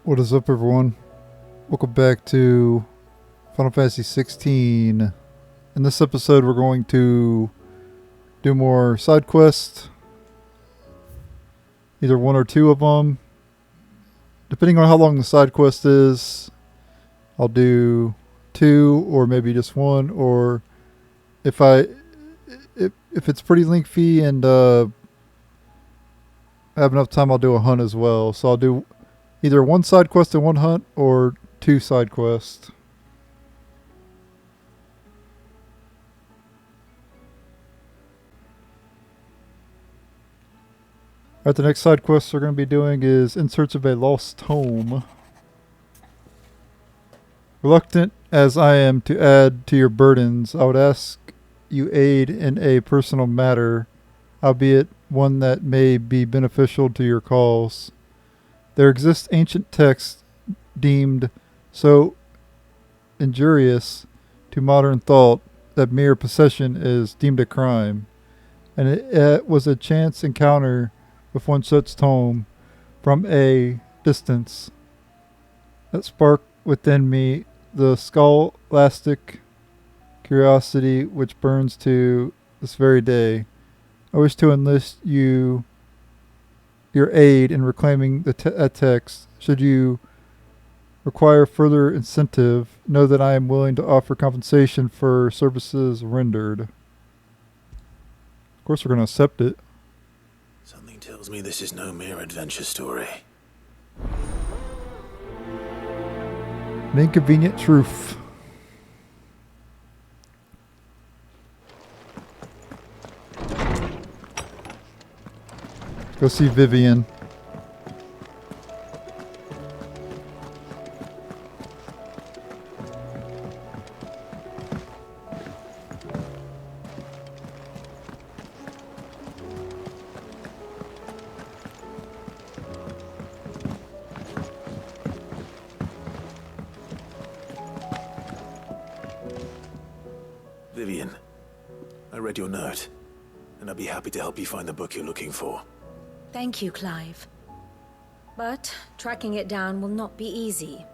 What is up, everyone? Welcome back to Final Fantasy XVI. In this episode, we're going to do more side quests, either one or two of them. Depending on how long the side quest is, I'll do two or maybe just one. Or if it's pretty lengthy and I have enough time, I'll do a hunt as well. So I'll do either one side quest and one hunt, or two side quests. Alright, the next side quest we're going to be doing is In Search of a Lost Tome. Reluctant as I am to add to your burdens, I would ask you aid in a personal matter, albeit one that may be beneficial to your cause. There exists ancient texts deemed so injurious to modern thought that mere possession is deemed a crime, and it was a chance encounter with one such tome from a distance that sparked within me the scholastic curiosity which burns to this very day. I wish to enlist your aid in reclaiming the text. Should you require further incentive, know that I am willing to offer compensation for services rendered. Of course, we're going to accept it. Something tells me this is no mere adventure story. An Inconvenient Truth. Go see Vivian. Vivian, I read your note, and I'd be happy to help you find the book you're looking for. Thank you, Clive. But tracking it down will not be easy.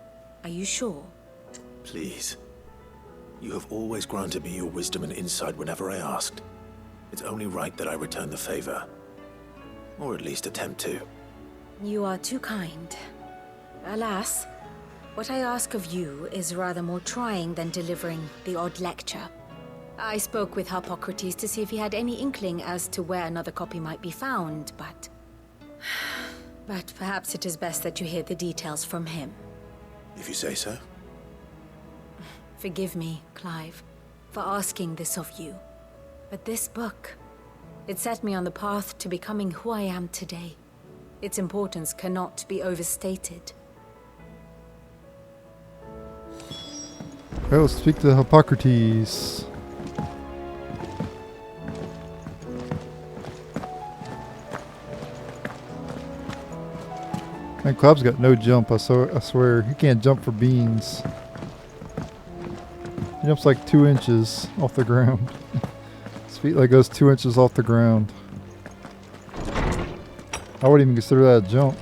Are you sure? Please. You have always granted me your wisdom and insight whenever I asked. It's only right that I return the favor. Or at least attempt to. You are too kind. Alas, what I ask of you is rather more trying than delivering the odd lecture. I spoke with Hippocrates to see if he had any inkling as to where another copy might be found, but perhaps it is best that you hear the details from him. If you say so. Forgive me, Clive, for asking this of you. But this book, it set me on the path to becoming who I am today. Its importance cannot be overstated. Okay, let's speak to Hippocrates. Man, Clive's got no jump, I swear. He can't jump for beans. He jumps like 2 inches off the ground. His feet like goes 2 inches off the ground. I wouldn't even consider that a jump.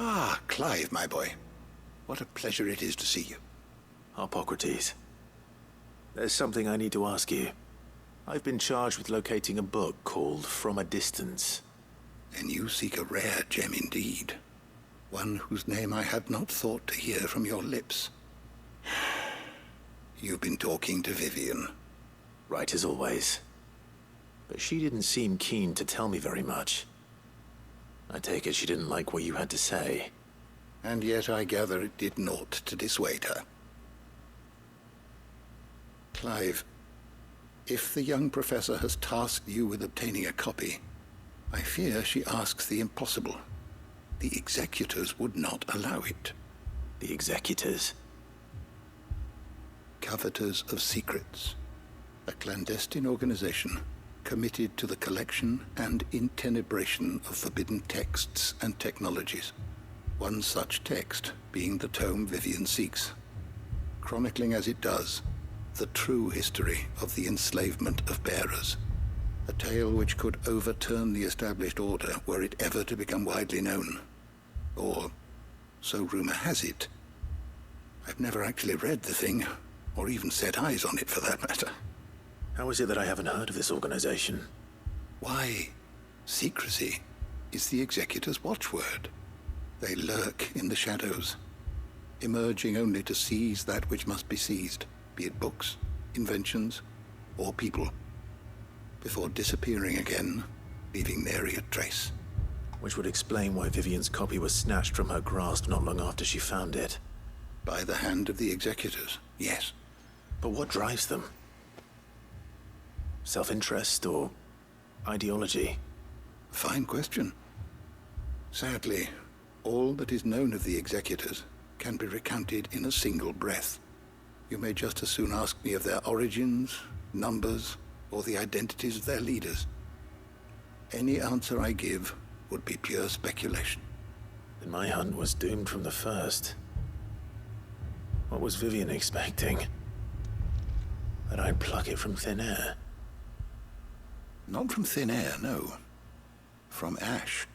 Ah, Clive, my boy. What a pleasure it is to see you. Hippocrates. There's something I need to ask you. I've been charged with locating a book called From a Distance. Then you seek a rare gem indeed. One whose name I had not thought to hear from your lips. You've been talking to Vivian. Right as always. But she didn't seem keen to tell me very much. I take it she didn't like what you had to say. And yet I gather it did naught to dissuade her. Clive, if the young professor has tasked you with obtaining a copy, I fear she asks the impossible. The executors would not allow it. The executors? Coveters of Secrets. A clandestine organization committed to the collection and intenebration of forbidden texts and technologies. One such text being the tome Vivian seeks, chronicling as it does the true history of the enslavement of bearers, A tale which could overturn the established order were it ever to become widely known. Or, so rumor has it. I've never actually read the thing, or even set eyes on it for that matter. How is it that I haven't heard of this organization? Why, secrecy is the Executor's watchword. They lurk in the shadows, emerging only to seize that which must be seized, be it books, inventions, or people, before disappearing again, leaving nary a trace. Which would explain why Vivian's copy was snatched from her grasp not long after she found it. By the hand of the Executors, yes. But what drives them? Self-interest or ideology? Fine question. Sadly, all that is known of the Executors can be recounted in a single breath. You may just as soon ask me of their origins, numbers, or the identities of their leaders. Any answer I give would be pure speculation. Then my hunt was doomed from the first. What was Vivian expecting? That I'd pluck it from thin air? Not from thin air, no. From ash.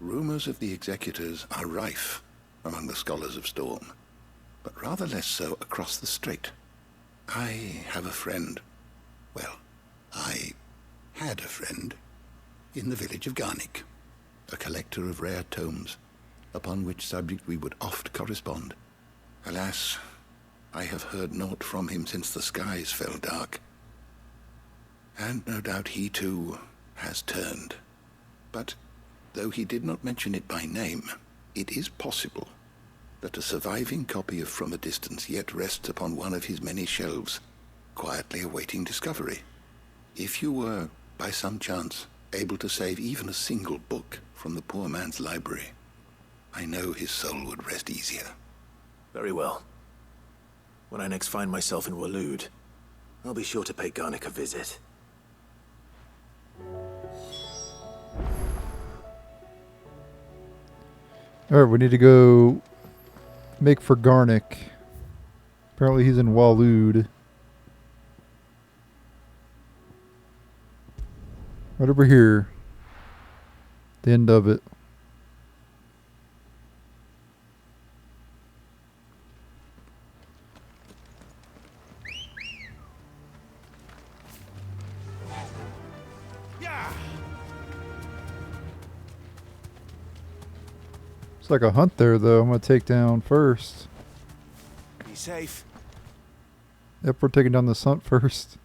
Rumors of the Executors are rife among the scholars of Storm, but rather less so across the Strait. I have a friend. Well, I had a friend in the village of Garnick, a collector of rare tomes, upon which subject we would oft correspond. Alas, I have heard naught from him since the skies fell dark. And no doubt he too has turned. But though he did not mention it by name, it is possible that a surviving copy of From a Distance yet rests upon one of his many shelves, quietly awaiting discovery. If you were, by some chance, able to save even a single book from the poor man's library, I know his soul would rest easier. Very well. When I next find myself in Waloed, I'll be sure to pay Garnick a visit. Alright, we need to go make for Garnick. Apparently he's in Waloed. Right over here. The end of it. It's like a hunt there, though. I'm going to take down first. Be safe. Yep, we're taking down this hunt first.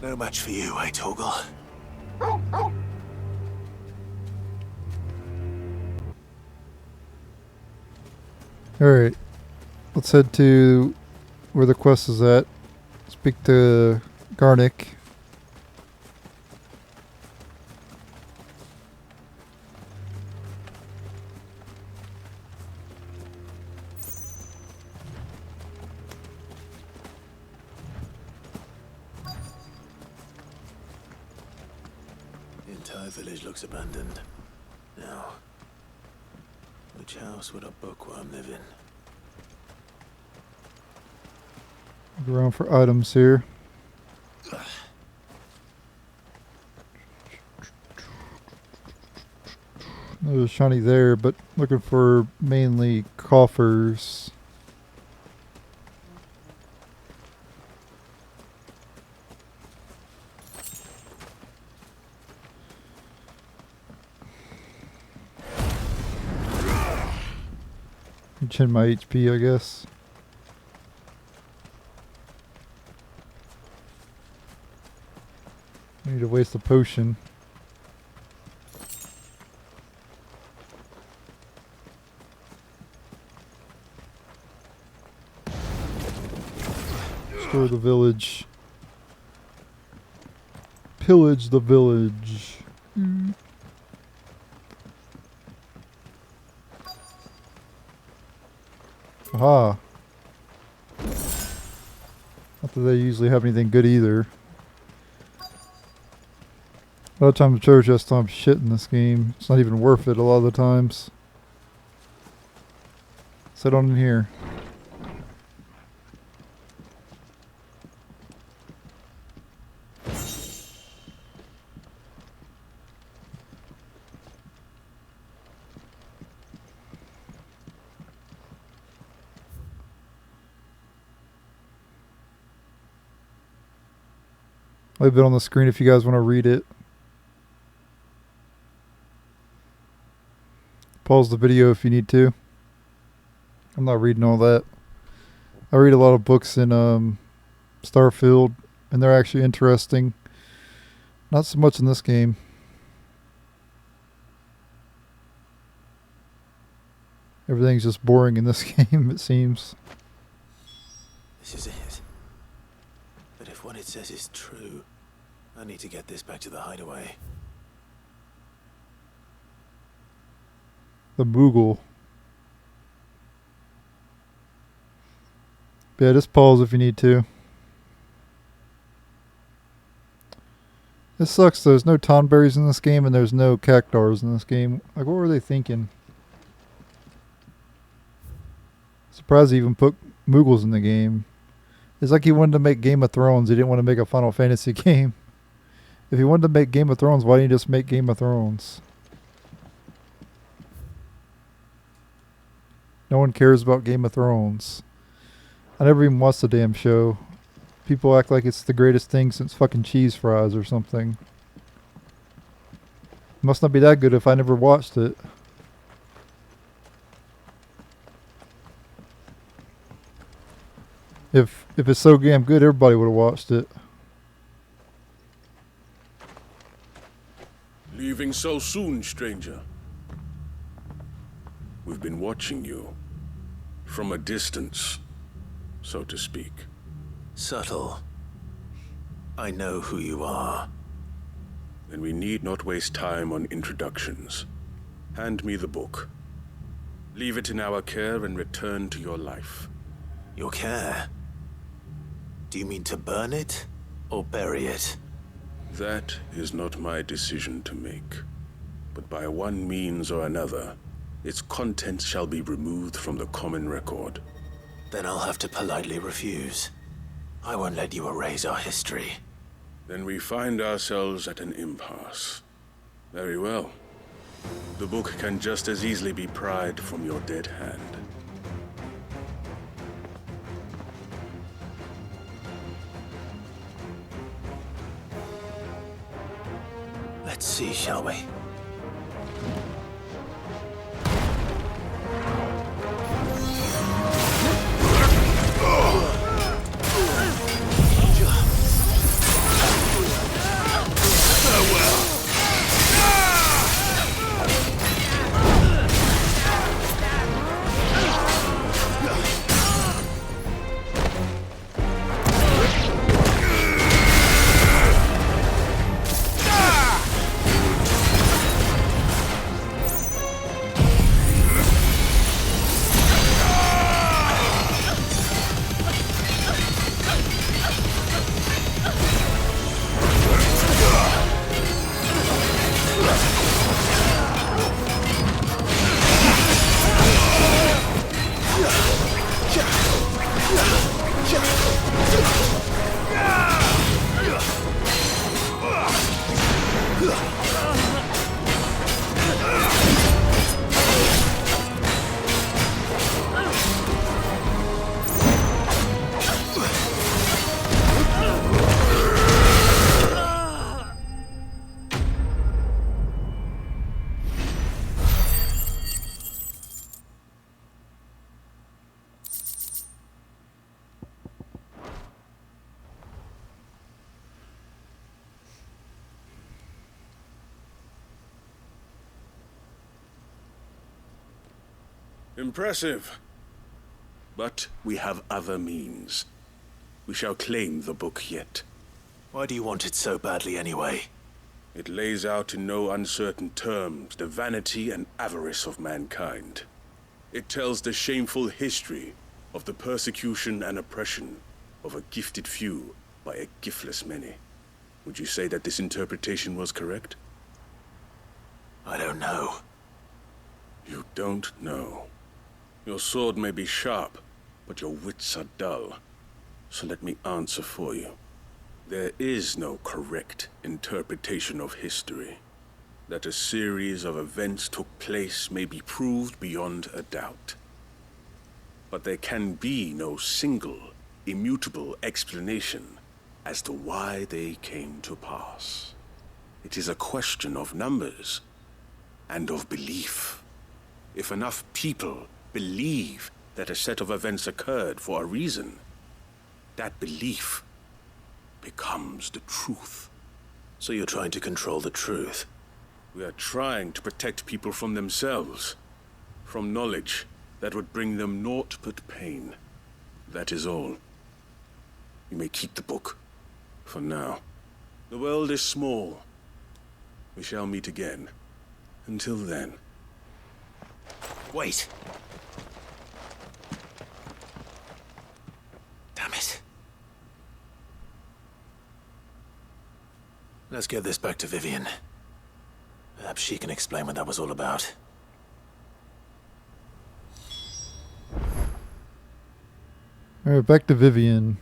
No match for you, eh, Torgal? Alright. Let's head to where the quest is at. Speak to Garnick. The entire village looks abandoned. Now, which house would a bookworm live in? Look around for items here. There's a shiny there, but looking for mainly coffers. Chin my HP, I guess. I need to waste a potion. Restore the village. Pillage the village. Aha. Not that they usually have anything good either. A lot of times the church has to shit in this game. It's not even worth it a lot of the times. Sit on in here. I'll leave it on the screen if you guys want to read it. Pause the video if you need to. I'm not reading all that. I read a lot of books in Starfield, and they're actually interesting. Not so much in this game. Everything's just boring in this game, it seems. This is it. But if what it says is true, I need to get this back to the hideaway. The Moogle. Yeah, just pause if you need to. This sucks though. There's no tonberries in this game and there's no cactars in this game. Like, what were they thinking? Surprised they even put Moogles in the game. It's like he wanted to make Game of Thrones. He didn't want to make a Final Fantasy game. If he wanted to make Game of Thrones, why didn't he just make Game of Thrones? No one cares about Game of Thrones. I never even watched the damn show. People act like it's the greatest thing since fucking cheese fries or something. Must not be that good if I never watched it. If it's so damn good, everybody would have watched it. Leaving so soon, stranger? We've been watching you. From a distance, so to speak. Subtle. I know who you are. Then we need not waste time on introductions. Hand me the book. Leave it in our care and return to your life. Your care? Do you mean to burn it, or bury it? That is not my decision to make. But by one means or another, its contents shall be removed from the common record. Then I'll have to politely refuse. I won't let you erase our history. Then we find ourselves at an impasse. Very well. The book can just as easily be pried from your dead hand. Let's see, shall we? Impressive. But we have other means. We shall claim the book yet. Why do you want it so badly anyway? It lays out in no uncertain terms the vanity and avarice of mankind. It tells the shameful history of the persecution and oppression of a gifted few by a giftless many. Would you say that this interpretation was correct? I don't know. You don't know. Your sword may be sharp, but your wits are dull. So let me answer for you. There is no correct interpretation of history. That a series of events took place may be proved beyond a doubt. But there can be no single, immutable explanation as to why they came to pass. It is a question of numbers and of belief. If enough people believe that a set of events occurred for a reason, that belief becomes the truth. So you're trying to control the truth? We are trying to protect people from themselves, from knowledge that would bring them naught but pain. That is all. You may keep the book, for now. The world is small. We shall meet again. Until then. Wait! Damn it. Let's get this back to Vivian. Perhaps she can explain what that was all about. Alright, back to Vivian.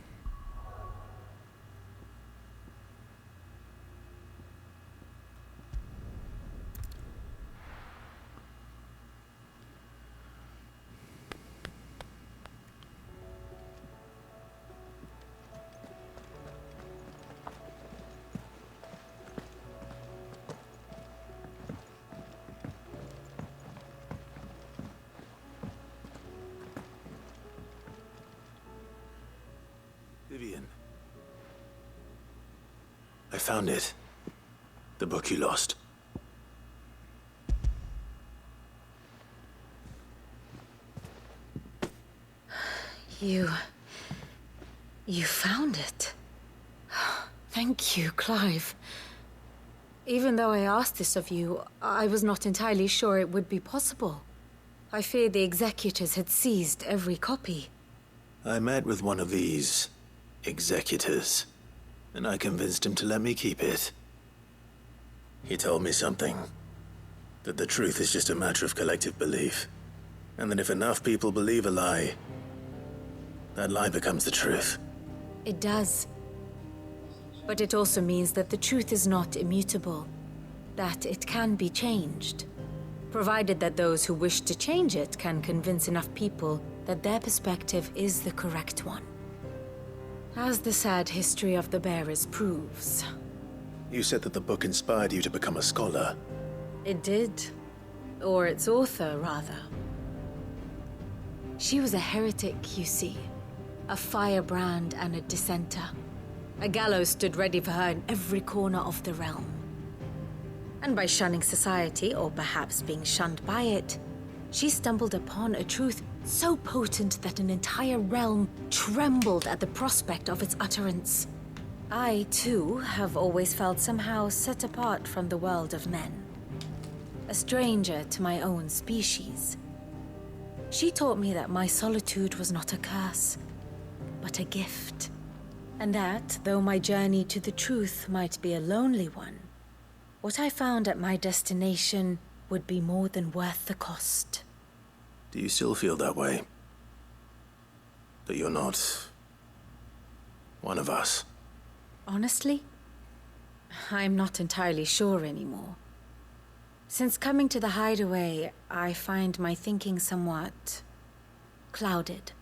I found it. The book you lost. You found it. Thank you, Clive. Even though I asked this of you, I was not entirely sure it would be possible. I feared the executors had seized every copy. I met with one of these executors, and I convinced him to let me keep it. He told me something. That the truth is just a matter of collective belief. And that if enough people believe a lie, that lie becomes the truth. It does. But it also means that the truth is not immutable. That it can be changed. Provided that those who wish to change it can convince enough people that their perspective is the correct one. As the sad history of the bearers proves. You said that the book inspired you to become a scholar. It did. Or its author, rather. She was a heretic, you see. A firebrand and a dissenter. A gallows stood ready for her in every corner of the realm. And by shunning society, or perhaps being shunned by it, she stumbled upon a truth so potent that an entire realm trembled at the prospect of its utterance. I, too, have always felt somehow set apart from the world of men. A stranger to my own species. She taught me that my solitude was not a curse, but a gift. And that, though my journey to the truth might be a lonely one, what I found at my destination would be more than worth the cost. Do you still feel that way? That you're not one of us? Honestly, I'm not entirely sure anymore. Since coming to the hideaway, I find my thinking somewhat clouded.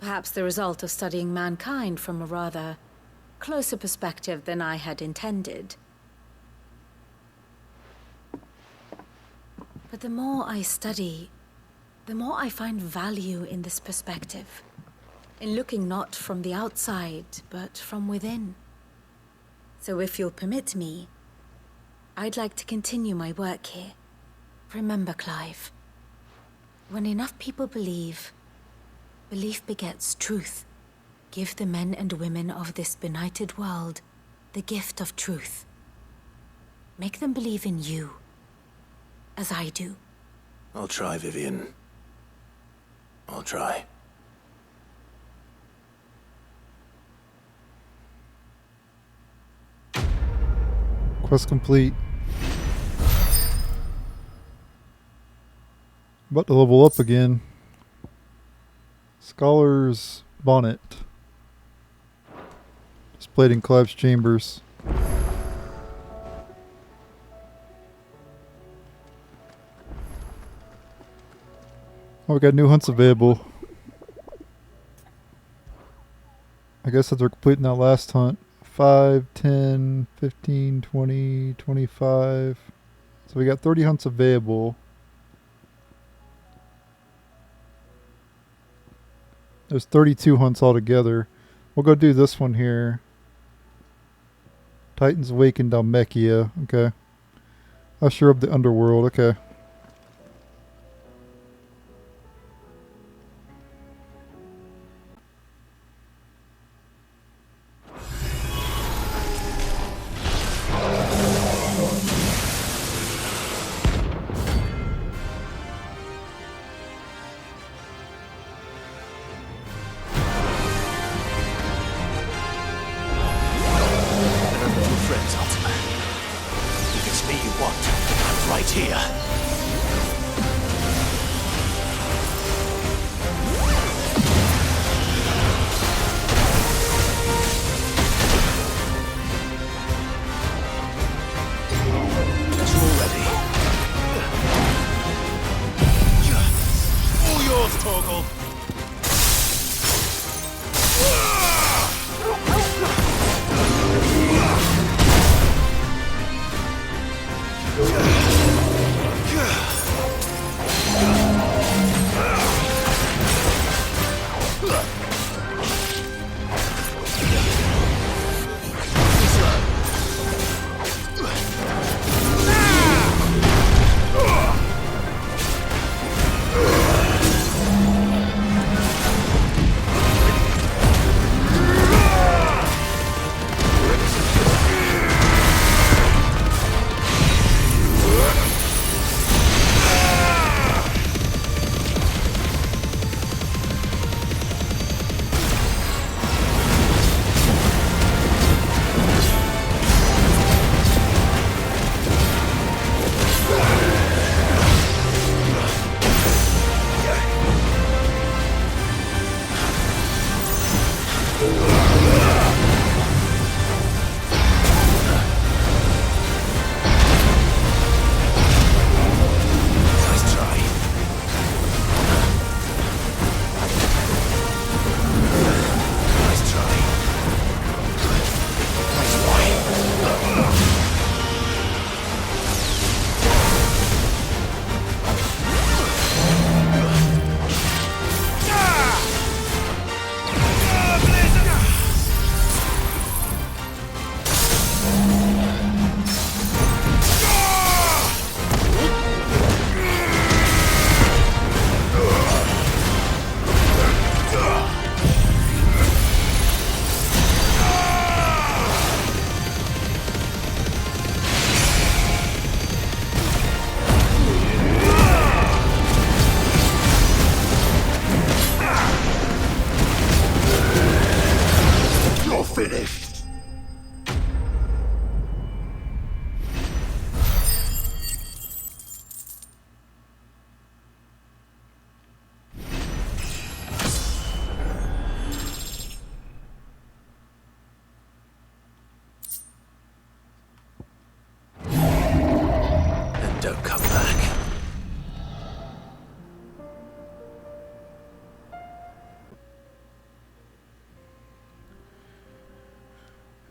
Perhaps the result of studying mankind from a rather closer perspective than I had intended. But the more I study, the more I find value in this perspective. In looking not from the outside, but from within. So if you'll permit me, I'd like to continue my work here. Remember, Clive, when enough people believe, belief begets truth. Give the men and women of this benighted world the gift of truth. Make them believe in you, as I do. I'll try, Vivian. I'll try. Quest complete. About to level up again. Scholar's bonnet. Displayed in Clive's chambers. Oh, we got new hunts available. I guess after completing that last hunt. 5, 10, 15, 20, 25. So we got 30 hunts available. There's 32 hunts altogether. We'll go do this one here. Titans Awakened Dalmekia. Okay. Usher of the Underworld. Okay.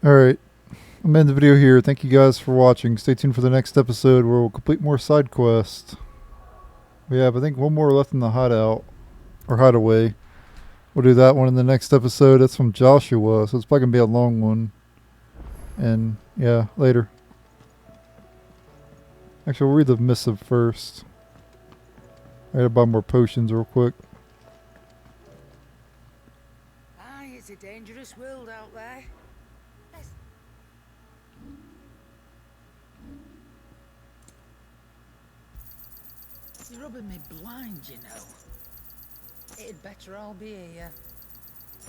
Alright. I'm ending the video here. Thank you guys for watching. Stay tuned for the next episode where we'll complete more side quests. We have, I think, one more left in the hideout. Or hideaway. We'll do that one in the next episode. That's from Joshua, so it's probably going to be a long one. And, yeah, later. Actually, we'll read the missive first. I gotta buy more potions real quick. Aye, it's a dangerous world out there. You're rubbing me blind, you know. It'd better all be here.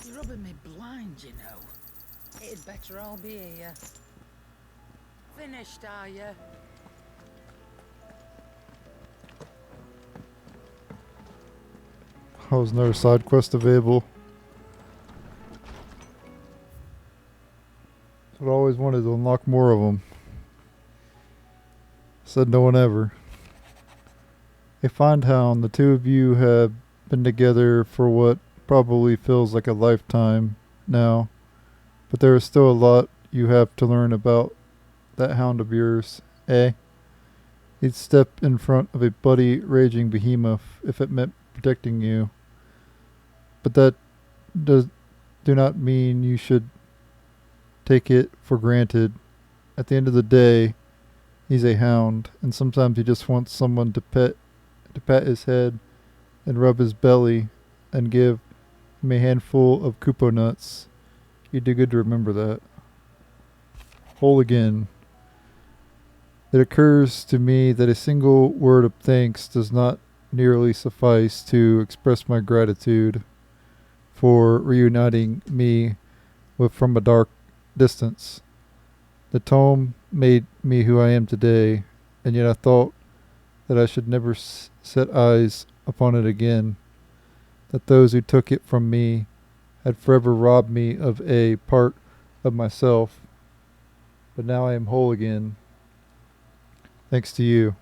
You're rubbing me blind, you know. It'd better all be here. Finished, are you? Oh, there's another side quest available. That's what I always wanted, to unlock more of them. Said no one ever. A fine town. The two of you have been together for what probably feels like a lifetime now. But there is still a lot you have to learn about that hound of yours, eh? He'd step in front of a bloody, raging behemoth if it meant protecting you. But that do not mean you should take it for granted. At the end of the day, he's a hound, and sometimes he just wants someone to pat his head and rub his belly and give him a handful of kupo nuts. You'd do good to remember that. Whole again. It occurs to me that a single word of thanks does not nearly suffice to express my gratitude for reuniting me with from a dark distance. The tome made me who I am today, and yet I thought that I should never set eyes upon it again, that those who took it from me had forever robbed me of a part of myself. But now I am whole again, thanks to you.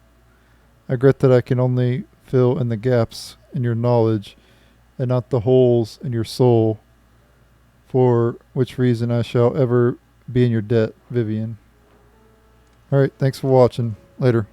I regret that I can only fill in the gaps in your knowledge and not the holes in your soul, for which reason I shall ever be in your debt, Vivian. Alright, thanks for watching. Later.